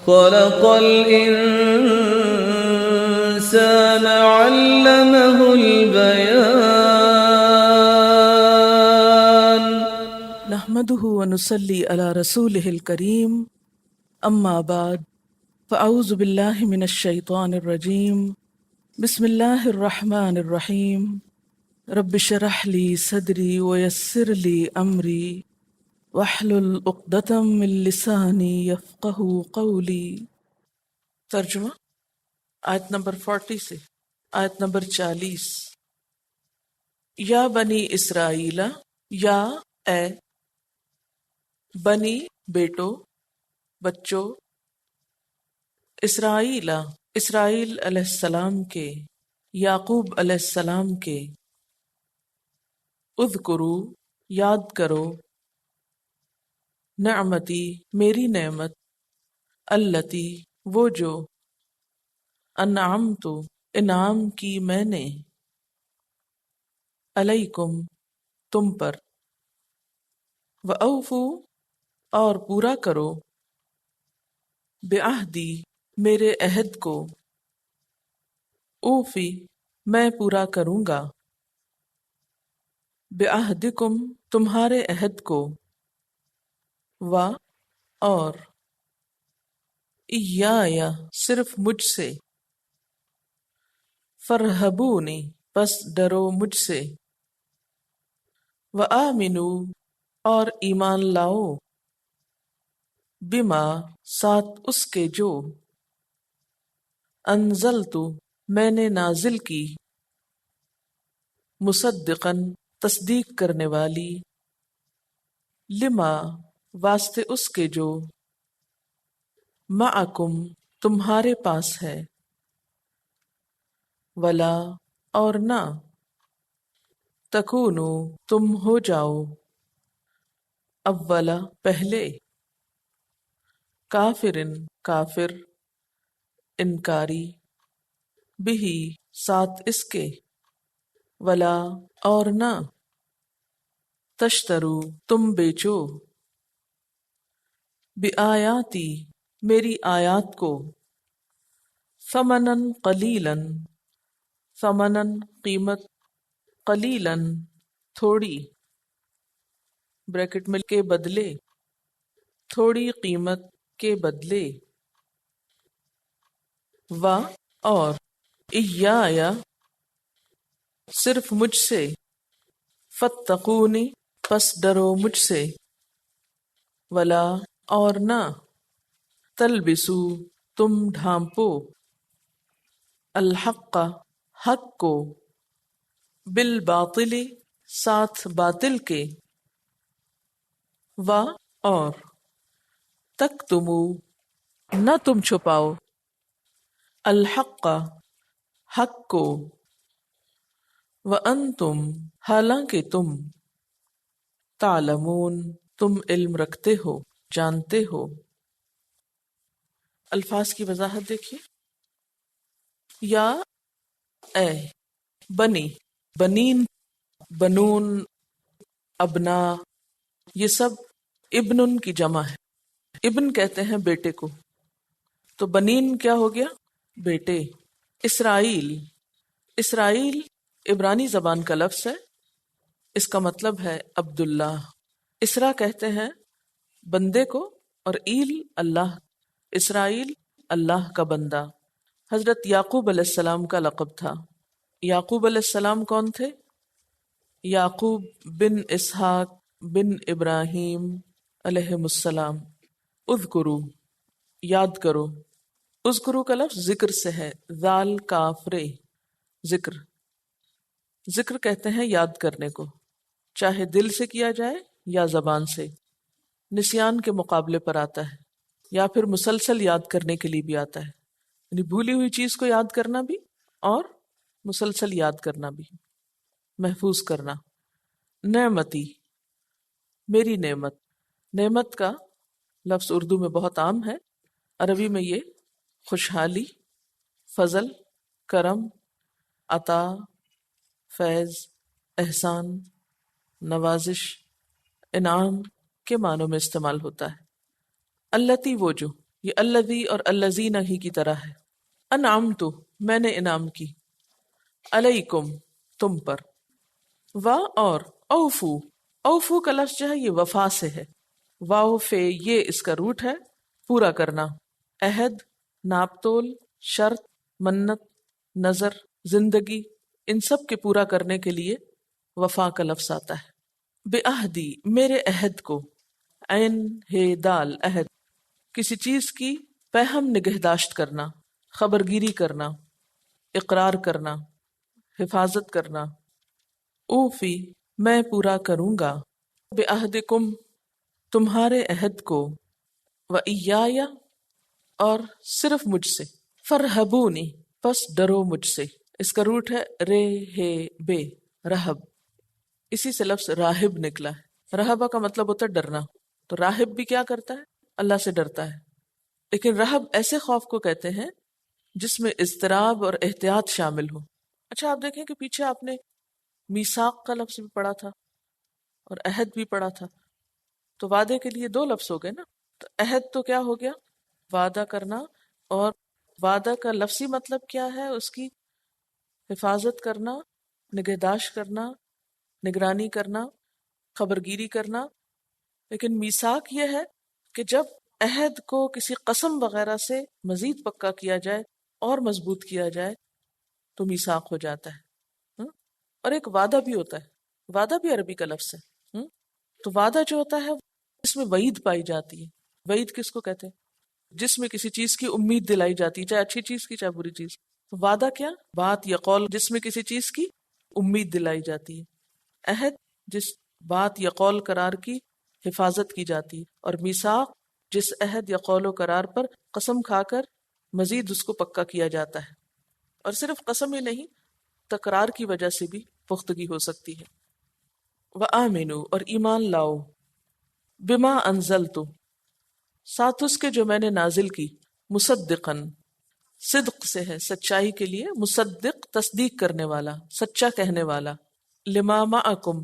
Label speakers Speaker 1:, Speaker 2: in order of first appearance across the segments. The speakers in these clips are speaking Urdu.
Speaker 1: خلق الإنسان علمه البيان.
Speaker 2: نحمده ونصلي على رسوله الكريم، اما بعد، فاعوذ بالله من الشيطان الرجيم. بسم الله الرحمن الرحيم. رب اشرح لي صدري ويسر لي امري واحلل عقدة من لساني يفقهوا قولي. ترجمہ آیت نمبر 40 سے آیت نمبر 40. یا بنی اسرائیل، یا اے بنی بیٹو، بچوں، اسرائیل اسرائیل علیہ السلام کے، یعقوب علیہ السلام کے، اذکرو یاد کرو، نعمتی میری نعمت، التی وہ جو، انعمت انعام کی میں نے، علیکم تم پر، وأوفو اور پورا کرو، بعہدی میرے عہد کو، اوفی میں پورا کروں گا، بعہدکم تمہارے عہد کو، و اور، ایایا صرف مجھ سے، فرہبونی پس ڈرو مجھ سے، وآمنو اور ایمان لاؤ، بما ساتھ اس کے جو، انزلت میں نے نازل کی، مصدقاً تصدیق کرنے والی، لما واسطے اس کے جو، معکم تمہارے پاس ہے، ولا اور نہ، تکونو تم ہو جاؤ، اولا پہلے، کافرن کافر، انکاری، بہی ساتھ اس کے، ولا اور نہ، تشترو تم بیچو، بآیاتی میری آیات کو، ثمناً قلیلاً ثمناً قیمت، قلیلاً تھوڑی، بریکٹ میں کے بدلے، تھوڑی قیمت کے بدلے، و اور، ایایا صرف مجھ سے، فاتقونی پس ڈرو مجھ سے، ولا اور نہ، تلبسو تم ڈھانپو، الحق حق کو، بالباطل ساتھ باطل کے، و اور، تکتمو نہ تم چھپاؤ، الحق حق کو، وانتم حالانکہ تم، تعلمون تم علم رکھتے ہو، جانتے ہو. الفاظ کی وضاحت دیکھیے. یا اے بنی، بنین، بنون، ابنا، یہ سب ابن کی جمع ہے. ابن کہتے ہیں بیٹے کو، تو بنین کیا ہو گیا؟ بیٹے. اسرائیل، اسرائیل عبرانی زبان کا لفظ ہے، اس کا مطلب ہے عبداللہ. اسرا کہتے ہیں بندے کو، اور ایل اللہ. اسرائیل اللہ کا بندہ. حضرت یعقوب علیہ السلام کا لقب تھا. یعقوب علیہ السلام کون تھے؟ یعقوب بن اسحاق بن ابراہیم علیہ السلام. اذکرو یاد کرو. اذکرو کا لفظ ذکر سے ہے، ذال کاف رے، ذکر. ذکر کہتے ہیں یاد کرنے کو، چاہے دل سے کیا جائے یا زبان سے. نسیان کے مقابلے پر آتا ہے، یا پھر مسلسل یاد کرنے کے لیے بھی آتا ہے، یعنی بھولی ہوئی چیز کو یاد کرنا بھی اور مسلسل یاد کرنا بھی، محفوظ کرنا. نعمتی میری نعمت. نعمت کا لفظ اردو میں بہت عام ہے، عربی میں یہ خوشحالی، فضل، کرم، عطا، فیض، احسان، نوازش، انعام کے معنوں میں استعمال ہوتا ہے. التی وہ جو، یہ الذی اور الذین ہی کی طرح ہے. انعمت میں نے انعام کی، علیکم تم پر، و اور اوفو، اوفو کا لفظ جو ہے یہ وفا سے ہے، واو فے یہ اس کا روٹ ہے، پورا کرنا، عہد، ناپ تول، شرط، منت، نظر، زندگی، ان سب کے پورا کرنے کے لیے وفا کا لفظ آتا ہے. بے عہدی میرے عہد کو، عین ہے دال عہد، کسی چیز کی پہم نگہداشت کرنا، خبرگیری کرنا، اقرار کرنا، حفاظت کرنا. اوفی میں پورا کروں گا، بے عہدکم تمہارے عہد کو، و ایایا اور صرف مجھ سے، فرہبونی پس ڈرو مجھ سے. اس کا روٹ ہے رے ہے بے، رہب، اسی سے لفظ راہب نکلا ہے. رہبہ کا مطلب ہوتا ہے ڈرنا، تو راہب بھی کیا کرتا ہے؟ اللہ سے ڈرتا ہے. لیکن رہب ایسے خوف کو کہتے ہیں جس میں اضطراب اور احتیاط شامل ہو. اچھا آپ دیکھیں کہ پیچھے آپ نے میثاق کا لفظ بھی پڑھا تھا اور عہد بھی پڑھا تھا، تو وعدے کے لیے دو لفظ ہو گئے نا. تو عہد تو کیا ہو گیا؟ وعدہ کرنا، اور وعدہ کا لفظی مطلب کیا ہے؟ اس کی حفاظت کرنا، نگہداشت کرنا، نگرانی کرنا، خبرگیری کرنا. لیکن میثاق یہ ہے کہ جب عہد کو کسی قسم وغیرہ سے مزید پکا کیا جائے اور مضبوط کیا جائے تو میثاق ہو جاتا ہے. اور ایک وعدہ بھی ہوتا ہے، وعدہ بھی عربی کا لفظ ہے. تو وعدہ جو ہوتا ہے اس میں وعید پائی جاتی ہے. وعید کس کو کہتے ہیں؟ جس میں کسی چیز کی امید دلائی جاتی ہے، چاہے اچھی چیز کی چاہے بری چیز. تو وعدہ کیا؟ بات یا قول جس میں کسی چیز کی امید دلائی جاتی ہے. عہد جس بات یا قول قرار کی حفاظت کی جاتی ہے، اور میثاق جس عہد یا قول و قرار پر قسم کھا کر مزید اس کو پکا کیا جاتا ہے. اور صرف قسم ہی نہیں، تکرار کی وجہ سے بھی پختگی ہو سکتی ہے. وَآمِنُوا اور ایمان لاؤ، بما انزلت ساتھ اس کے جو میں نے نازل کی، مصدقاً صدق سے ہے سچائی کے لیے، مصدق تصدیق کرنے والا، سچا کہنے والا، لما معکم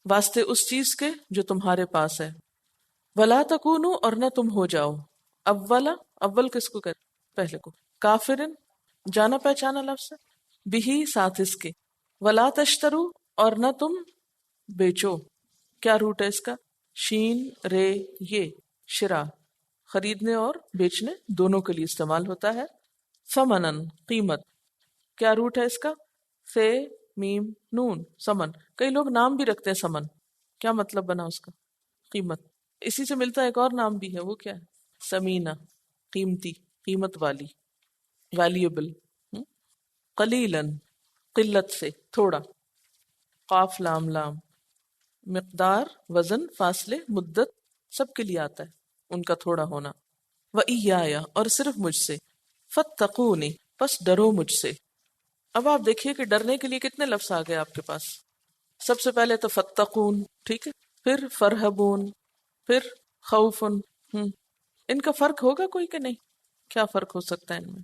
Speaker 2: واسطے اس چیز کے جو تمہارے پاس ہے، ولا تکونوا اور نہ تم ہو جاؤ، اولا اول کس کو کہتے؟ پہلے کو، کافرن جانا پہچانا لفظ ہے، بھی ساتھ اس کے، ولا تشترو اور نہ تم بیچو. کیا روٹ ہے اس کا؟ شین رے یہ، شرا خریدنے اور بیچنے دونوں کے لیے استعمال ہوتا ہے. ثمنن قیمت، کیا روٹ ہے اس کا؟ سے میم نون، سمن. کئی لوگ نام بھی رکھتے ہیں سمن، کیا مطلب بنا اس کا؟ قیمت. اسی سے ملتا ہے ایک اور نام بھی ہے، وہ کیا ہے؟ سمینہ، قیمتی، قیمت والی، ویلیبل. قلیلاً قلت سے، تھوڑا، قاف لام لام، مقدار وزن فاصلے مدت سب کے لیے آتا ہے ان کا تھوڑا ہونا. وَإِيَّايَ اور صرف مجھ سے، فَاتَّقُونِ پس ڈرو مجھ سے. اب آپ دیکھیے کہ ڈرنے کے لیے کتنے لفظ آ گئے آپ کے پاس. سب سے پہلے تو فَاتَّقُون، ٹھیک ہے، پھر فَرْهَبُون، پھر خوفن. ان کا فرق ہوگا کوئی کہ نہیں؟ کیا فرق ہو سکتا ہے ان میں؟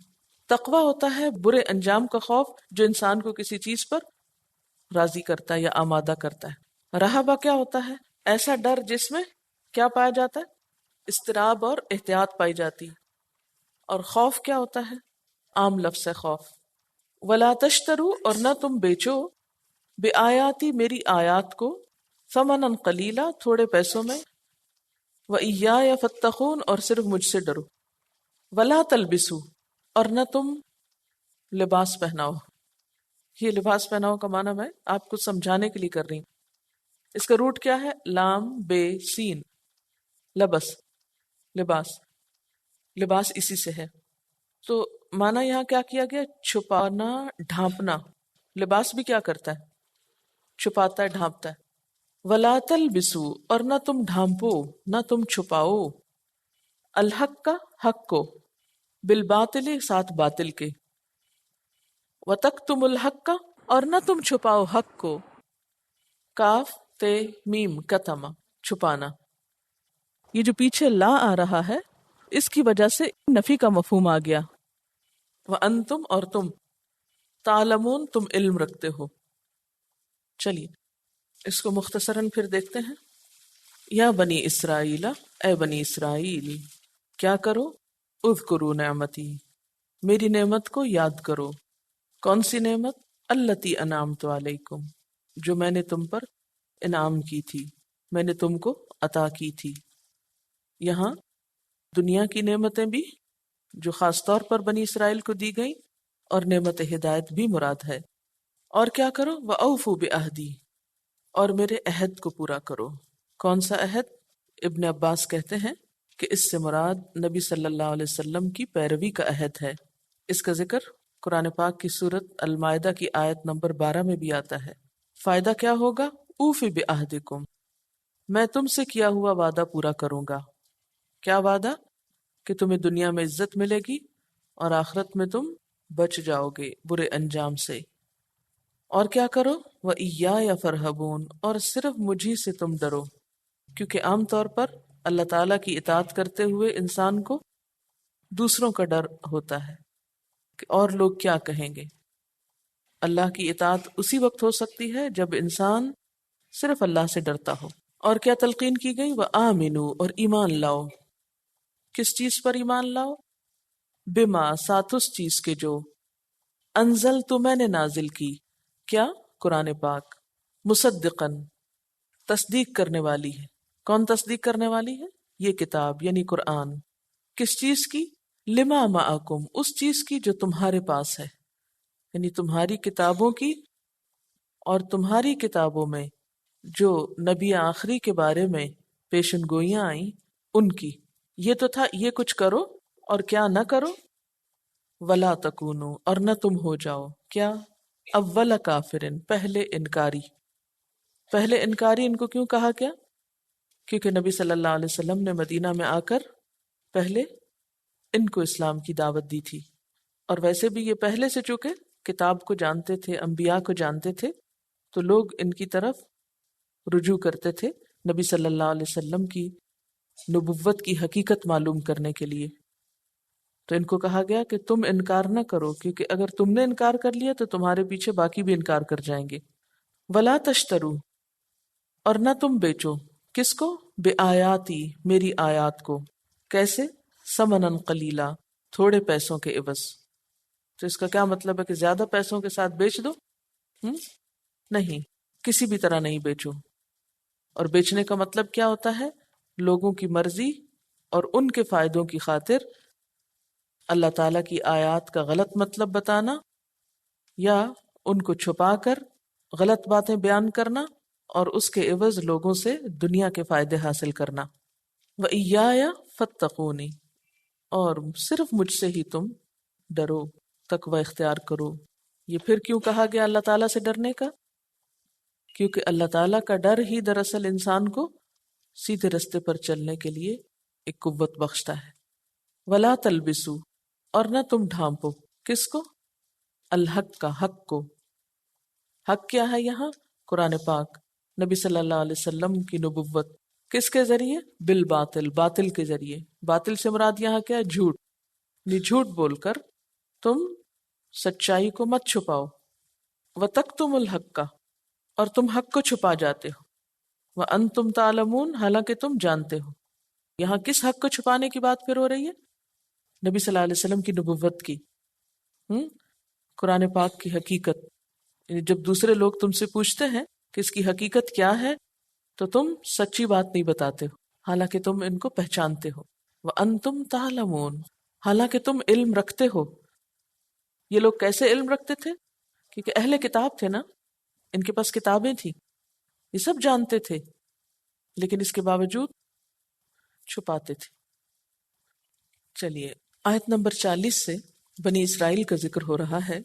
Speaker 2: تقوی ہوتا ہے برے انجام کا خوف جو انسان کو کسی چیز پر راضی کرتا ہے یا آمادہ کرتا ہے. رہبہ کیا ہوتا ہے؟ ایسا ڈر جس میں کیا پایا جاتا ہے؟ اضطراب اور احتیاط پائی جاتی ہے. اور خوف کیا ہوتا ہے؟ عام لفظ ہے خوف. ولا تشترو اور نہ تم بیچو، بے آیاتی میری آیات کو، ثمنا قلیلا تھوڑے پیسوں میں، وَإِيَّايَ فَاتَّقُونَ اور صرف مجھ سے ڈرو. ولا تلبسو اور نہ تم لباس پہناؤ. یہ لباس پہناؤ کا معنی میں آپ کو سمجھانے کے لیے کر رہی ہوں. اس کا روٹ کیا ہے؟ لام بے سین، لبس، لباس، لباس اسی سے ہے. تو معنی یہاں کیا کیا گیا؟ چھپانا، ڈھانپنا. لباس بھی کیا کرتا ہے؟ چھپاتا ہے، ڈھانپتا ہے. ولا تلبسو اور نہ تم ڈھانپو، نہ تم چھپاؤ، الحق کا حق کو، بالباطل ساتھ باطل کے، وتکتم الحق کا اور نہ تم چھپاؤ حق کو، کاف تے میم کتما چھپانا. یہ جو پیچھے لا آ رہا ہے اس کی وجہ سے نفی کا مفہوم آ گیا. وانتم اور تم، تعلمون تم علم رکھتے ہو. چلیے اس کو مختصراً پھر دیکھتے ہیں. یا بنی اسرائیل، اے بنی اسرائیل، کیا کرو؟ اذکروا نعمتی، میری نعمت کو یاد کرو. کون سی نعمت؟ التی انعمت علیکم، جو میں نے تم پر انعام کی تھی، میں نے تم کو عطا کی تھی. یہاں دنیا کی نعمتیں بھی جو خاص طور پر بنی اسرائیل کو دی گئی، اور نعمت ہدایت بھی مراد ہے. اور کیا کرو؟ وَأَوْفُوا بِعَہْدِی، اور میرے عہد کو پورا کرو. کون سا عہد؟ ابن عباس کہتے ہیں کہ اس سے مراد نبی صلی اللہ علیہ وسلم کی پیروی کا عہد ہے. اس کا ذکر قرآن پاک کی سورت المائدہ کی آیت نمبر 12 میں بھی آتا ہے. فائدہ کیا ہوگا؟ اوفی بعہدکم، میں تم سے کیا ہوا وعدہ پورا کروں گا. کیا وعدہ؟ کہ تمہیں دنیا میں عزت ملے گی اور آخرت میں تم بچ جاؤ گے برے انجام سے. اور کیا کرو؟ وَإِيَّایَ فَارْہَبُونَ، اور صرف مجھی سے تم ڈرو. کیونکہ عام طور پر اللہ تعالیٰ کی اطاعت کرتے ہوئے انسان کو دوسروں کا ڈر ہوتا ہے کہ اور لوگ کیا کہیں گے. اللہ کی اطاعت اسی وقت ہو سکتی ہے جب انسان صرف اللہ سے ڈرتا ہو. اور کیا تلقین کی گئی؟ وَآمِنُوا، اور ایمان لاؤ. کس چیز پر ایمان لاؤ؟ بما، ساتھ اس چیز کے جو انزل تو میں نے نازل کی. کیا؟ قرآن پاک. مصدقاً، تصدیق کرنے والی ہے. کون تصدیق کرنے والی ہے؟ یہ کتاب یعنی قرآن. کس چیز کی؟ لما معکم، اس چیز کی جو تمہارے پاس ہے، یعنی تمہاری کتابوں کی، اور تمہاری کتابوں میں جو نبی آخری کے بارے میں پیشن گوئیاں آئیں ان کی. یہ تو تھا یہ کچھ کرو اور کیا نہ کرو. ولا تکونو، اور نہ تم ہو جاؤ کیا؟ اول کافرن، پہلے انکاری. پہلے انکاری ان کو کیوں کہا گیا؟ کیونکہ نبی صلی اللہ علیہ وسلم نے مدینہ میں آ کر پہلے ان کو اسلام کی دعوت دی تھی. اور ویسے بھی یہ پہلے سے چونکہ کتاب کو جانتے تھے، انبیاء کو جانتے تھے، تو لوگ ان کی طرف رجوع کرتے تھے نبی صلی اللہ علیہ وسلم کی نبوت کی حقیقت معلوم کرنے کے لیے. تو ان کو کہا گیا کہ تم انکار نہ کرو، کیونکہ اگر تم نے انکار کر لیا تو تمہارے پیچھے باقی بھی انکار کر جائیں گے. ولا تشترو، اور نہ تم بیچو. کس کو؟ بے آیاتی، میری آیات کو. کیسے؟ ثمناً قلیلا، تھوڑے پیسوں کے عوض. تو اس کا کیا مطلب ہے کہ زیادہ پیسوں کے ساتھ بیچ دو؟ نہیں، کسی بھی طرح نہیں بیچو. اور بیچنے کا مطلب کیا ہوتا ہے؟ لوگوں کی مرضی اور ان کے فائدوں کی خاطر اللہ تعالیٰ کی آیات کا غلط مطلب بتانا، یا ان کو چھپا کر غلط باتیں بیان کرنا، اور اس کے عوض لوگوں سے دنیا کے فائدے حاصل کرنا. وَإِيَّایَ فَاتَّقُونِ، اور صرف مجھ سے ہی تم ڈرو، تقوی اختیار کرو. یہ پھر کیوں کہا گیا اللہ تعالیٰ سے ڈرنے کا؟ کیونکہ اللہ تعالیٰ کا ڈر ہی دراصل انسان کو سیدھے رستے پر چلنے کے لیے ایک قوت بخشتا ہے. ولا تلبسو، اور نہ تم ڈھانپو. کس کو؟ الحق کا، حق کو. حق کیا ہے یہاں؟ قرآن پاک. نبی صلی اللہ علیہ وسلم کی نبوت. کس کے ذریعے؟ بالباطل، باطل کے ذریعے. باطل سے مراد یہاں کیا ہے؟ جھوٹ. جھوٹ بول کر تم سچائی کو مت چھپاؤ. وَتَكْتُمُ الْحَقَّ، اور تم حق کو چھپا جاتے ہو. وَأَنْتُمْ تَعْلَمُونَ، حالانکہ تم جانتے ہو. یہاں کس حق کو چھپانے کی بات پھر ہو رہی ہے؟ نبی صلی اللہ علیہ وسلم کی نبوت کی، قرآن پاک کی حقیقت. یعنی جب دوسرے لوگ تم سے پوچھتے ہیں کہ اس کی حقیقت کیا ہے تو تم سچی بات نہیں بتاتے ہو، حالانکہ تم ان کو پہچانتے ہو. وَأَنْتُمْ تَعْلَمُونَ، حالانکہ تم علم رکھتے ہو. یہ لوگ کیسے علم رکھتے تھے؟ کیونکہ اہل کتاب تھے نا، ان کے پاس کتابیں تھیں، یہ سب جانتے تھے، لیکن اس کے باوجود چھپاتے تھے. چلیے آیت نمبر 40 سے بنی اسرائیل کا ذکر ہو رہا ہے.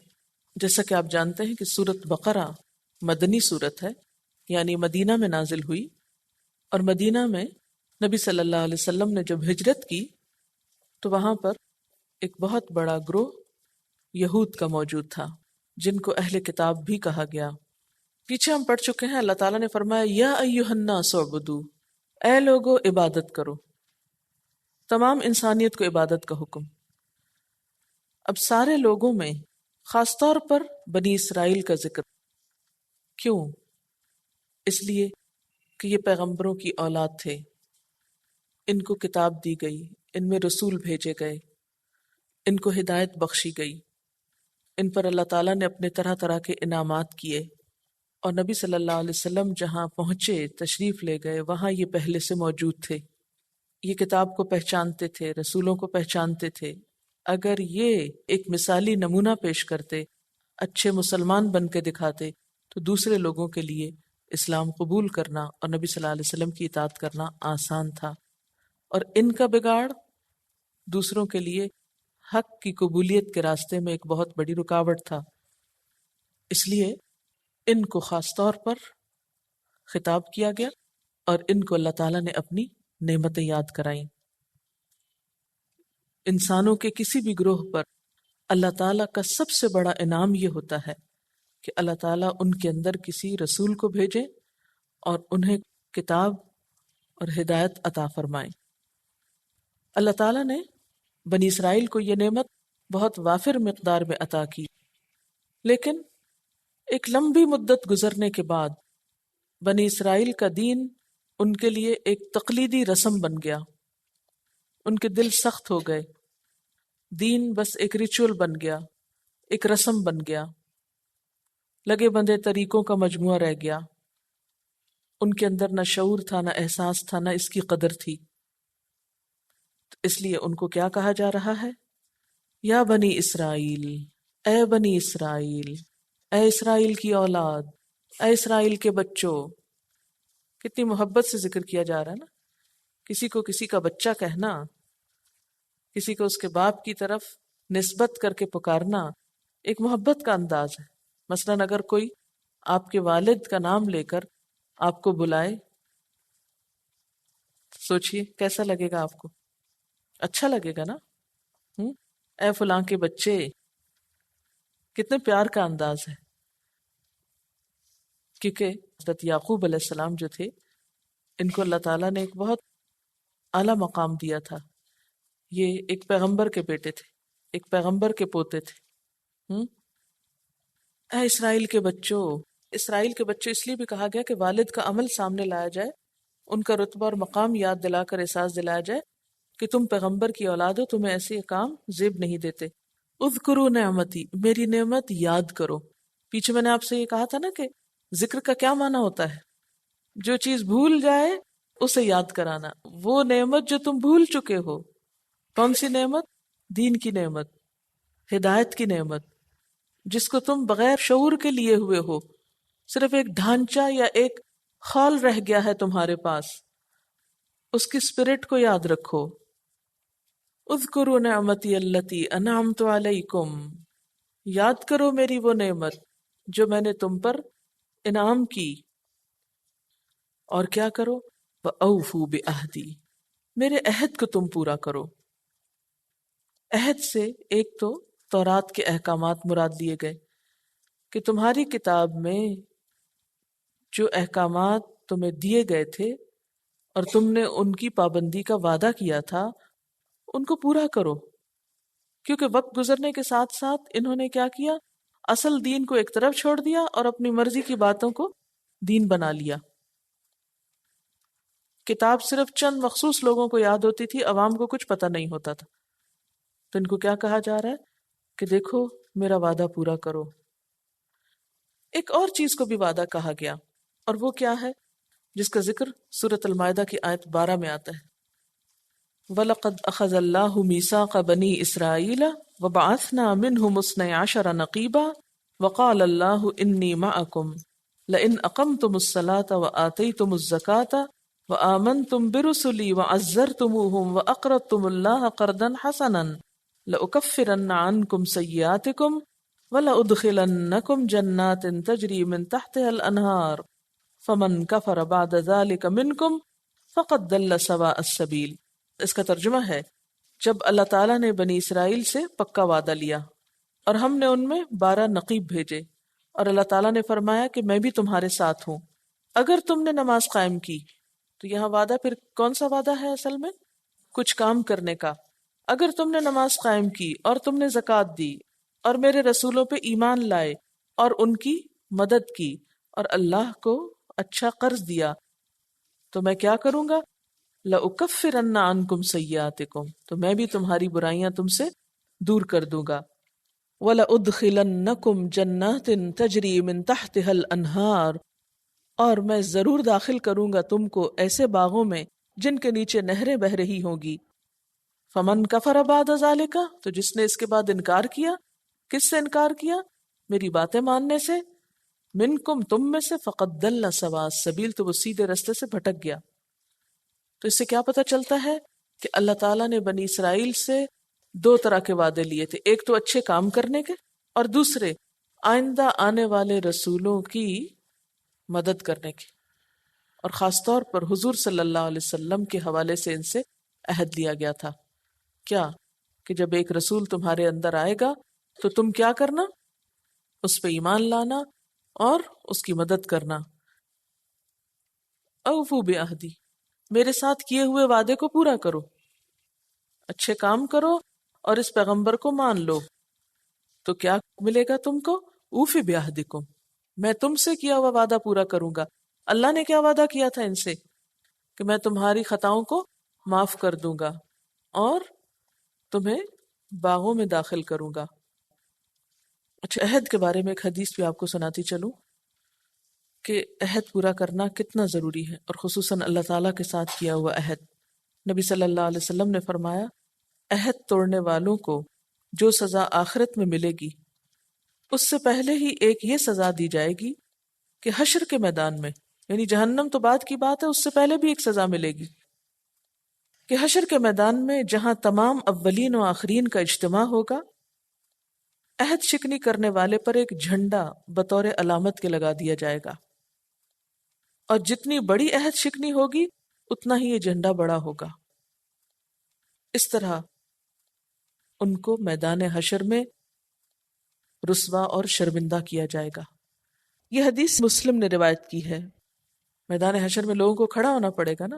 Speaker 2: جیسا کہ آپ جانتے ہیں کہ سورت بقرہ مدنی سورت ہے، یعنی مدینہ میں نازل ہوئی. اور مدینہ میں نبی صلی اللہ علیہ وسلم نے جب ہجرت کی تو وہاں پر ایک بہت بڑا گروہ یہود کا موجود تھا، جن کو اہل کتاب بھی کہا گیا. پیچھے ہم پڑھ چکے ہیں، اللہ تعالیٰ نے فرمایا یا ایھا الناس اعبدوا، اے لوگو عبادت کرو. تمام انسانیت کو عبادت کا حکم. اب سارے لوگوں میں خاص طور پر بنی اسرائیل کا ذکر. کیوں؟ اس لیے کہ یہ پیغمبروں کی اولاد تھے، ان کو کتاب دی گئی، ان میں رسول بھیجے گئے. ان کو ہدایت بخشی گئی، ان پر اللہ تعالیٰ نے اپنے طرح طرح کے انعامات کیے، اور نبی صلی اللہ علیہ وسلم جہاں پہنچے، تشریف لے گئے، وہاں یہ پہلے سے موجود تھے، یہ کتاب کو پہچانتے تھے، رسولوں کو پہچانتے تھے۔ اگر یہ ایک مثالی نمونہ پیش کرتے، اچھے مسلمان بن کے دکھاتے، تو دوسرے لوگوں کے لیے اسلام قبول کرنا اور نبی صلی اللہ علیہ وسلم کی اطاعت کرنا آسان تھا، اور ان کا بگاڑ دوسروں کے لیے حق کی قبولیت کے راستے میں ایک بہت بڑی رکاوٹ تھا۔ اس لیے ان کو خاص طور پر خطاب کیا گیا اور ان کو اللہ تعالیٰ نے اپنی نعمتیں یاد کرائیں۔ انسانوں کے کسی بھی گروہ پر اللہ تعالیٰ کا سب سے بڑا انعام یہ ہوتا ہے کہ اللہ تعالیٰ ان کے اندر کسی رسول کو بھیجے اور انہیں کتاب اور ہدایت عطا فرمائے۔ اللہ تعالیٰ نے بنی اسرائیل کو یہ نعمت بہت وافر مقدار میں عطا کی، لیکن ایک لمبی مدت گزرنے کے بعد بنی اسرائیل کا دین ان کے لیے ایک تقلیدی رسم بن گیا، ان کے دل سخت ہو گئے، دین بس ایک ریچول بن گیا، ایک رسم بن گیا، لگے بندے طریقوں کا مجموعہ رہ گیا، ان کے اندر نہ شعور تھا، نہ احساس تھا، نہ اس کی قدر تھی۔ تو اس لیے ان کو کیا کہا جا رہا ہے؟ یا بنی اسرائیل، اے بنی اسرائیل، اے اسرائیل کی اولاد، اے اسرائیل کے بچوں۔ کتنی محبت سے ذکر کیا جا رہا ہے نا، کسی کو کسی کا بچہ کہنا، کسی کو اس کے باپ کی طرف نسبت کر کے پکارنا ایک محبت کا انداز ہے۔ مثلاً اگر کوئی آپ کے والد کا نام لے کر آپ کو بلائے، سوچئے کیسا لگے گا آپ کو؟ اچھا لگے گا نا؟ اے فلاں کے بچے، کتنے پیار کا انداز ہے۔ کیونکہ حضرت یعقوب علیہ السلام جو تھے، ان کو اللہ تعالیٰ نے ایک بہت اعلیٰ مقام دیا تھا۔ یہ ایک پیغمبر کے بیٹے تھے، ایک پیغمبر کے پوتے تھے۔ اے اسرائیل کے بچوں، اسرائیل کے بچوں اس لیے بھی کہا گیا کہ والد کا عمل سامنے لایا جائے، ان کا رتبہ اور مقام یاد دلا کر احساس دلایا جائے کہ تم پیغمبر کی اولاد ہو، تمہیں ایسے کام زیب نہیں دیتے۔ اذکروا نعمتی، میری نعمت یاد کرو۔ پیچھے میں نے آپ سے یہ کہا تھا نا کہ ذکر کا کیا معنی ہوتا ہے؟ جو چیز بھول جائے اسے یاد کرانا، وہ نعمت جو تم بھول چکے ہو۔ کون سی نعمت؟ دین کی نعمت، ہدایت کی نعمت، جس کو تم بغیر شعور کے لیے ہوئے ہو، صرف ایک ڈھانچہ یا ایک خال رہ گیا ہے تمہارے پاس، اس کی اسپرٹ کو یاد رکھو۔ اذکروا نعمتی التی انعمت علیکم، یاد کرو میری وہ نعمت جو میں نے تم پر انعام کی، اور کیا کرو؟ وَأَوْفُوا بِعَہْدِی، میرے عہد کو تم پورا کرو۔ عہد سے ایک تو تورات کے احکامات مراد لیے گئے کہ تمہاری کتاب میں جو احکامات تمہیں دیے گئے تھے اور تم نے ان کی پابندی کا وعدہ کیا تھا، ان کو پورا کرو۔ کیونکہ وقت گزرنے کے ساتھ ساتھ انہوں نے کیا کیا؟ اصل دین کو ایک طرف چھوڑ دیا اور اپنی مرضی کی باتوں کو دین بنا لیا۔ کتاب صرف چند مخصوص لوگوں کو یاد ہوتی تھی، عوام کو کچھ پتہ نہیں ہوتا تھا۔ تو ان کو کیا کہا جا رہا ہے کہ دیکھو میرا وعدہ پورا کرو۔ ایک اور چیز کو بھی وعدہ کہا گیا، اور وہ کیا ہے؟ جس کا ذکر سورۃ المائدہ کی آیت 12 میں آتا ہے۔ وَلَقَدْ أَخَذَ اللَّهُ مِيثَاقَ بَنِي إِسْرَائِيلَ وَبَعَثْنَا مِنْهُمُ اثْنَيْ عَشَرَ نَقِيبًا وَقَالَ اللَّهُ إِنِّي مَعَكُمْ لَئِنْ أَقَمْتُمُ الصَّلَاةَ وَآتَيْتُمُ الزَّكَاةَ وَآمَنْتُمْ بِرُسُلِي وَعَزَّرْتُمُوهُمْ وَأَقْرَضْتُمُ اللَّهَ قَرْضًا حَسَنًا لَأُكَفِّرَنَّ عَنْكُمْ سَيِّئَاتِكُمْ وَلَأُدْخِلَنَّكُمْ جَنَّاتٍ تَجْرِي مِنْ تَحْتِهَا الْأَنْهَارُ فَمَنْ كَفَرَ بَعْدَ ذَلِكَ مِنْكُمْ فَقَدْ ضَلَّ سَوَاءَ السَّبِيلِ۔ اس کا ترجمہ ہے، جب اللہ تعالیٰ نے بنی اسرائیل سے پکا وعدہ لیا اور ہم نے ان میں 12 نقیب بھیجے، اور اللہ تعالیٰ نے فرمایا کہ میں بھی تمہارے ساتھ ہوں اگر تم نے نماز قائم کی۔ تو یہاں وعدہ پھر کون سا وعدہ ہے؟ اصل میں کچھ کام کرنے کا۔ اگر تم نے نماز قائم کی اور تم نے زکوٰۃ دی اور میرے رسولوں پہ ایمان لائے اور ان کی مدد کی اور اللہ کو اچھا قرض دیا، تو میں کیا کروں گا؟ لَأُكَفِّرَنَّ عَنْكُمْ سَيِّئَاتِكُمْ، تو میں بھی تمہاری برائیاں تم سے دور کر دوں گا. وَلَأُدْخِلَنَّكُمْ جَنَّاتٍ تَجْرِي مِن تَحْتِهَا الْأَنْهَارُ، اور میں ضرور داخل کروں گا تم کو ایسے باغوں میں جن کے نیچے نہریں بہ رہی ہوں گی. فَمَن كَفَرَ بَعْدَ ذَلِكَ، تو جس نے اس کے بعد انکار کیا. کس سے انکار کیا؟ میری باتیں ماننے سے. منکم، تم میں سے. فقد ضل سواء السبیل، تو وہ سیدھے رستے سے بھٹک گیا. تو اس سے کیا پتہ چلتا ہے کہ اللہ تعالیٰ نے بنی اسرائیل سے دو طرح کے وعدے لیے تھے. ایک تو اچھے کام کرنے کے، اور دوسرے آئندہ آنے والے رسولوں کی مدد کرنے کے. اور خاص طور پر حضور صلی اللہ علیہ وسلم کے حوالے سے ان سے عہد لیا گیا تھا. کیا؟ کہ جب ایک رسول تمہارے اندر آئے گا تو تم کیا کرنا؟ اس پہ ایمان لانا اور اس کی مدد کرنا. اوفو بعہدی، میرے ساتھ کیے ہوئے وعدے کو پورا کرو، اچھے کام کرو اور اس پیغمبر کو مان لو. تو کیا ملے گا تم کو؟ اوفی بعہدکم، میں تم سے کیا ہوا وعدہ پورا کروں گا. اللہ نے کیا وعدہ کیا تھا ان سے؟ کہ میں تمہاری خطاؤں کو معاف کر دوں گا اور تمہیں باغوں میں داخل کروں گا. اچھا، عہد کے بارے میں ایک حدیث بھی آپ کو سناتی چلوں کہ عہد پورا کرنا کتنا ضروری ہے، اور خصوصاً اللہ تعالیٰ کے ساتھ کیا ہوا عہد. نبی صلی اللہ علیہ وسلم نے فرمایا، عہد توڑنے والوں کو جو سزا آخرت میں ملے گی اس سے پہلے ہی ایک یہ سزا دی جائے گی کہ حشر کے میدان میں، یعنی جہنم تو بعد کی بات ہے، اس سے پہلے بھی ایک سزا ملے گی کہ حشر کے میدان میں جہاں تمام اولین و آخرین کا اجتماع ہوگا، عہد شکنی کرنے والے پر ایک جھنڈا بطور علامت کے لگا دیا جائے گا، اور جتنی بڑی عہد شکنی ہوگی اتنا ہی یہ جھنڈا بڑا ہوگا. اس طرح ان کو میدان حشر میں رسوا اور شرمندہ کیا جائے گا. یہ حدیث مسلم نے روایت کی ہے. میدان حشر میں لوگوں کو کھڑا ہونا پڑے گا نا،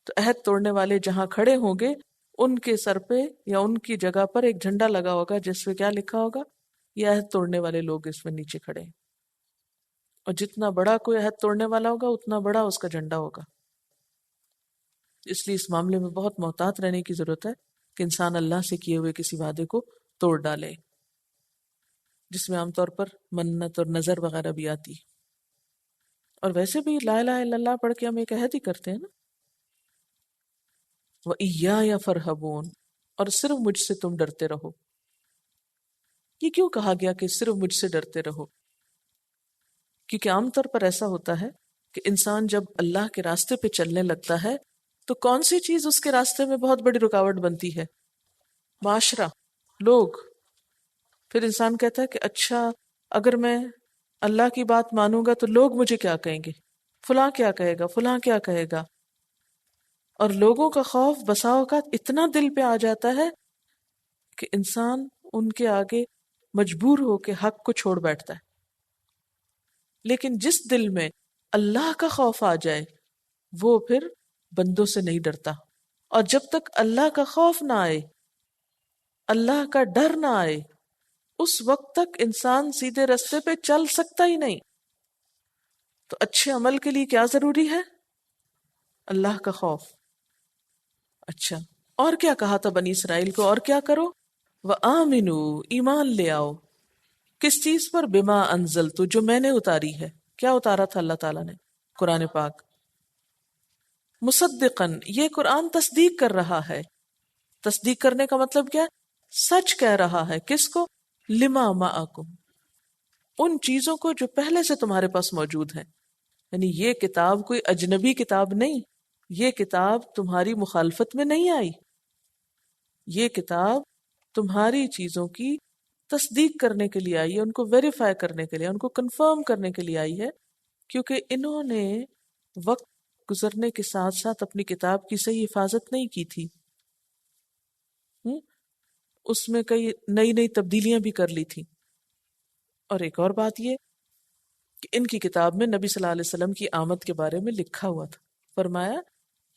Speaker 2: تو عہد توڑنے والے جہاں کھڑے ہوں گے ان کے سر پہ یا ان کی جگہ پر ایک جھنڈا لگا ہوگا جس پہ کیا لکھا ہوگا؟ یہ عہد توڑنے والے لوگ اس میں نیچے کھڑے ہیں. اور جتنا بڑا کوئی عہد توڑنے والا ہوگا اتنا بڑا اس کا جھنڈا ہوگا. اس لیے اس معاملے میں بہت محتاط رہنے کی ضرورت ہے کہ انسان اللہ سے کیے ہوئے کسی وعدے کو توڑ ڈالے، جس میں عام طور پر منت اور نظر وغیرہ بھی آتی. اور ویسے بھی لا الہ الا اللہ پڑھ کے ہم ایک عہد ہی کرتے ہیں نا، وَإِيَّايَ فَارْهَبُونَ، اور صرف مجھ سے تم ڈرتے رہو. یہ کیوں کہا گیا کہ صرف مجھ سے ڈرتے رہو؟ کیونکہ عام طور پر ایسا ہوتا ہے کہ انسان جب اللہ کے راستے پہ چلنے لگتا ہے تو کون سی چیز اس کے راستے میں بہت بڑی رکاوٹ بنتی ہے؟ معاشرہ، لوگ. پھر انسان کہتا ہے کہ اچھا اگر میں اللہ کی بات مانوں گا تو لوگ مجھے کیا کہیں گے، فلاں کیا کہے گا، فلاں کیا کہے گا. اور لوگوں کا خوف بسا اوقات اتنا دل پہ آ جاتا ہے کہ انسان ان کے آگے مجبور ہو کے حق کو چھوڑ بیٹھتا ہے. لیکن جس دل میں اللہ کا خوف آ جائے وہ پھر بندوں سے نہیں ڈرتا. اور جب تک اللہ کا خوف نہ آئے، اللہ کا ڈر نہ آئے، اس وقت تک انسان سیدھے راستے پہ چل سکتا ہی نہیں. تو اچھے عمل کے لیے کیا ضروری ہے؟ اللہ کا خوف. اچھا، اور کیا کہا تھا بنی اسرائیل کو؟ اور کیا کرو؟ وَآمِنُوا، ایمان لے آؤ. کس چیز پر؟ بما انزلت، جو میں نے اتاری ہے. کیا اتارا تھا اللہ تعالیٰ نے؟ قرآن پاک. مصدقاً، یہ قرآن تصدیق کر رہا ہے. تصدیق کرنے کا مطلب کیا؟ سچ کہہ رہا ہے. کس کو؟ لما معکم، ان چیزوں کو جو پہلے سے تمہارے پاس موجود ہیں. یعنی یہ کتاب کوئی اجنبی کتاب نہیں، یہ کتاب تمہاری مخالفت میں نہیں آئی. یہ کتاب تمہاری چیزوں کی تصدیق کرنے کے لیے آئی ہے، ان کو ویریفائی کرنے کے لیے، ان کو کنفرم کرنے کے لیے آئی ہے. کیونکہ انہوں نے وقت گزرنے کے ساتھ ساتھ اپنی کتاب کی صحیح حفاظت نہیں کی تھی. اس میں کئی نئی نئی تبدیلیاں بھی کر لی تھی. اور ایک اور بات یہ کہ ان کی کتاب میں نبی صلی اللہ علیہ وسلم کی آمد کے بارے میں لکھا ہوا تھا. فرمایا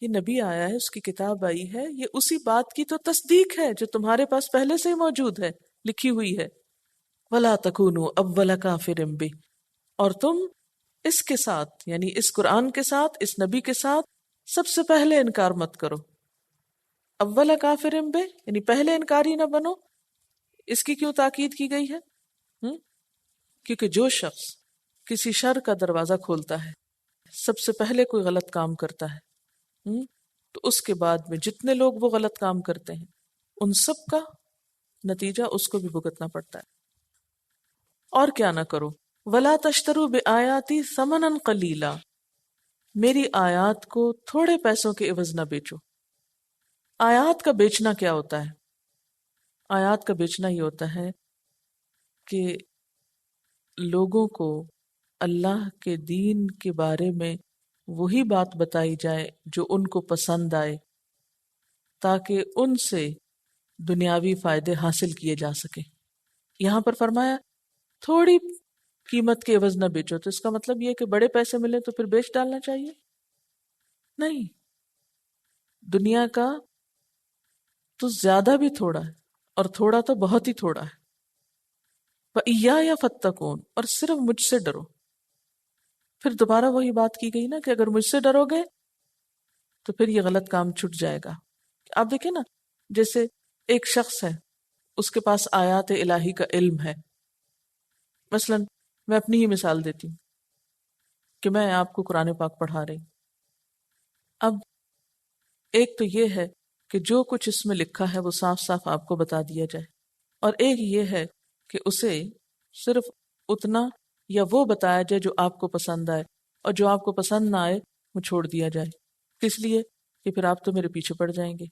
Speaker 2: یہ نبی آیا ہے، اس کی کتاب آئی ہے، یہ اسی بات کی تو تصدیق ہے جو تمہارے پاس پہلے سے ہی موجود ہے، لکھی ہوئی ہے. وَلَا تَكُونُوا أَوَّلَ كَافِرٍ بِهِ، اور تم اس کے ساتھ، یعنی اس قرآن کے ساتھ، اس نبی کے ساتھ سب سے پہلے انکار مت کرو. اول کافر بے، یعنی پہلے انکاری نہ بنو. اس کی کیوں تاکید کی گئی ہے؟ کیونکہ جو شخص کسی شر کا دروازہ کھولتا ہے، سب سے پہلے کوئی غلط کام کرتا ہے، تو اس کے بعد میں جتنے لوگ وہ غلط کام کرتے ہیں ان سب کا نتیجہ اس کو بھی بھگتنا پڑتا ہے۔ اور کیا نہ کرو، وَلَا تَشْتَرُوا بِآيَاتِي ثَمَنًا قَلِيلًا، میری آیات کو تھوڑے پیسوں کے عوض نہ بیچو۔ آیات کا بیچنا کیا ہوتا ہے؟ آیات کا بیچنا یہ ہوتا ہے کہ لوگوں کو اللہ کے دین کے بارے میں وہی بات بتائی جائے جو ان کو پسند آئے، تاکہ ان سے دنیاوی فائدے حاصل کیے جا سکے۔ یہاں پر فرمایا تھوڑی قیمت کے عوض نہ بیچو، تو اس کا مطلب یہ کہ بڑے پیسے ملے تو پھر بیچ ڈالنا چاہیے؟ نہیں، دنیا کا تو زیادہ بھی تھوڑا ہے اور تھوڑا تو بہت ہی تھوڑا ہے۔ وَإِيَّايَ فَاتَّقُونَ، اور صرف مجھ سے ڈرو۔ پھر دوبارہ وہی بات کی گئی نا کہ اگر مجھ سے ڈرو گے تو پھر یہ غلط کام چھٹ جائے گا۔ آپ دیکھیں نا، جیسے ایک شخص ہے، اس کے پاس آیات الہی کا علم ہے، مثلا میں اپنی ہی مثال دیتی ہوں کہ میں آپ کو قرآن پاک پڑھا رہی ہوں۔ اب ایک تو یہ ہے کہ جو کچھ اس میں لکھا ہے وہ صاف صاف آپ کو بتا دیا جائے، اور ایک یہ ہے کہ اسے صرف اتنا یا وہ بتایا جائے جو آپ کو پسند آئے، اور جو آپ کو پسند نہ آئے وہ چھوڑ دیا جائے۔ کس لیے؟ کہ پھر آپ تو میرے پیچھے پڑ جائیں گے،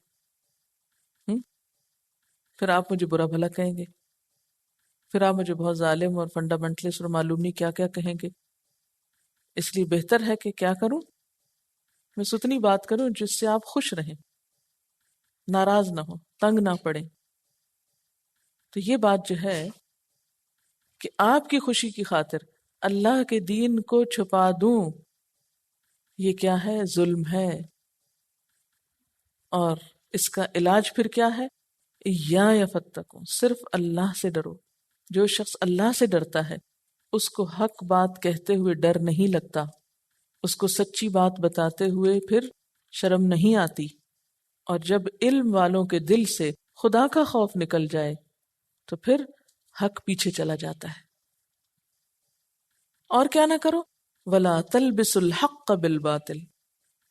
Speaker 2: پھر آپ مجھے برا بھلا کہیں گے، پھر آپ مجھے بہت ظالم اور فنڈامنٹلسٹ اور معلوم نہیں کیا کیا کہیں گے۔ اس لیے بہتر ہے کہ کیا کروں، میں اتنی بات کروں جس سے آپ خوش رہیں، ناراض نہ ہو، تنگ نہ پڑیں۔ تو یہ بات جو ہے کہ آپ کی خوشی کی خاطر اللہ کے دین کو چھپا دوں، یہ کیا ہے؟ ظلم ہے۔ اور اس کا علاج پھر کیا ہے؟ یا فتقون، صرف اللہ سے ڈرو۔ جو شخص اللہ سے ڈرتا ہے اس کو حق بات کہتے ہوئے ڈر نہیں لگتا، اس کو سچی بات بتاتے ہوئے پھر شرم نہیں آتی، اور جب علم والوں کے دل سے خدا کا خوف نکل جائے تو پھر حق پیچھے چلا جاتا ہے۔ اور کیا نہ کرو، وَلَا تَلْبِسُوا الْحَقَّ بِالْبَاطِلِ،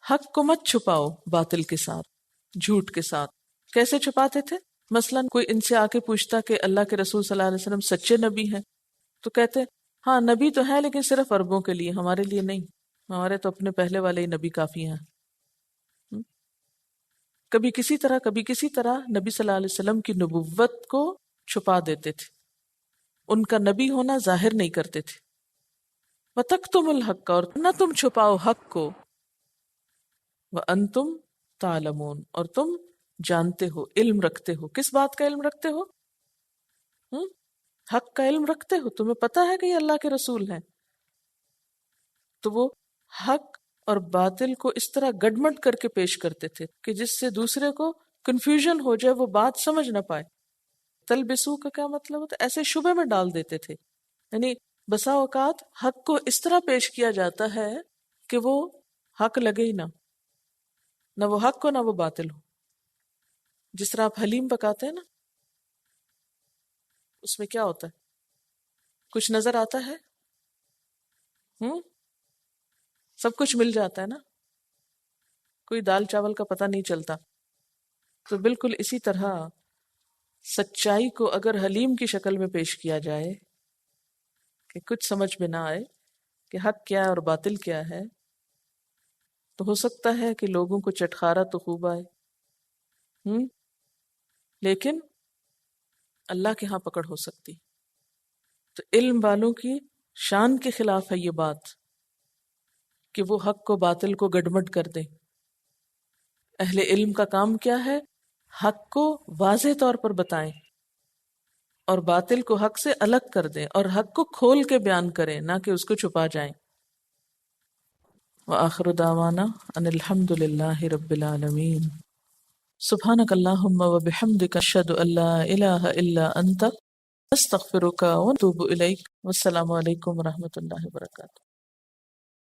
Speaker 2: حق کو مت چھپاؤ باطل کے ساتھ، جھوٹ کے ساتھ۔ کیسے چھپاتے تھے؟ مثلا کوئی ان سے آ کے پوچھتا کہ اللہ کے رسول صلی اللہ علیہ وسلم سچے نبی ہیں، تو کہتے ہاں نبی تو ہے لیکن صرف عربوں کے لیے، ہمارے لیے نہیں، ہمارے تو اپنے پہلے والے ہی نبی کافی ہیں۔ کبھی کسی طرح نبی صلی اللہ علیہ وسلم کی نبوت کو چھپا دیتے تھے، ان کا نبی ہونا ظاہر نہیں کرتے تھے۔ وَتَكْتُمُ الْحَقَّ، اور نہ تم چھپاؤ حق کو، وَأَنْتُمْ تَعْلَمُونَ، اور تم جانتے ہو، علم رکھتے ہو۔ کس بات کا علم رکھتے ہو؟ حق کا علم رکھتے ہو، تمہیں پتہ ہے کہ یہ اللہ کے رسول ہیں، تو وہ حق اور باطل کو اس طرح گڈمڈ کر کے پیش کرتے تھے کہ جس سے دوسرے کو کنفیوژن ہو جائے، وہ بات سمجھ نہ پائے۔ تلبسو کا کیا مطلب ہوتا ہے؟ ایسے شبہ میں ڈال دیتے تھے، یعنی بسا اوقات حق کو اس طرح پیش کیا جاتا ہے کہ وہ حق لگے ہی نہ وہ حق ہو نہ وہ باطل ہو۔ جس طرح آپ حلیم پکاتے ہیں نا، اس میں کیا ہوتا ہے؟ کچھ نظر آتا ہے، سب کچھ مل جاتا ہے نا، کوئی دال چاول کا پتہ نہیں چلتا۔ تو بالکل اسی طرح سچائی کو اگر حلیم کی شکل میں پیش کیا جائے کہ کچھ سمجھ میں نہ آئے کہ حق کیا ہے اور باطل کیا ہے، تو ہو سکتا ہے کہ لوگوں کو چٹخارا تو خوب آئے، لیکن اللہ کے ہاں پکڑ ہو سکتی۔ تو علم والوں کی شان کے خلاف ہے یہ بات کہ وہ حق کو باطل کو گڈمڈ کر دیں۔ اہل علم کا کام کیا ہے؟ حق کو واضح طور پر بتائیں اور باطل کو حق سے الگ کر دیں، اور حق کو کھول کے بیان کریں، نہ کہ اس کو چھپا جائیں۔ وآخر دعوانا ان الحمد للہ رب العالمین۔ سبحانک اللہم وبحمدک، اشہد ان لا الہ الا انت، استغفرک واتوب الیک۔ والسلام علیکم ورحمۃ اللہ وبرکاتہ۔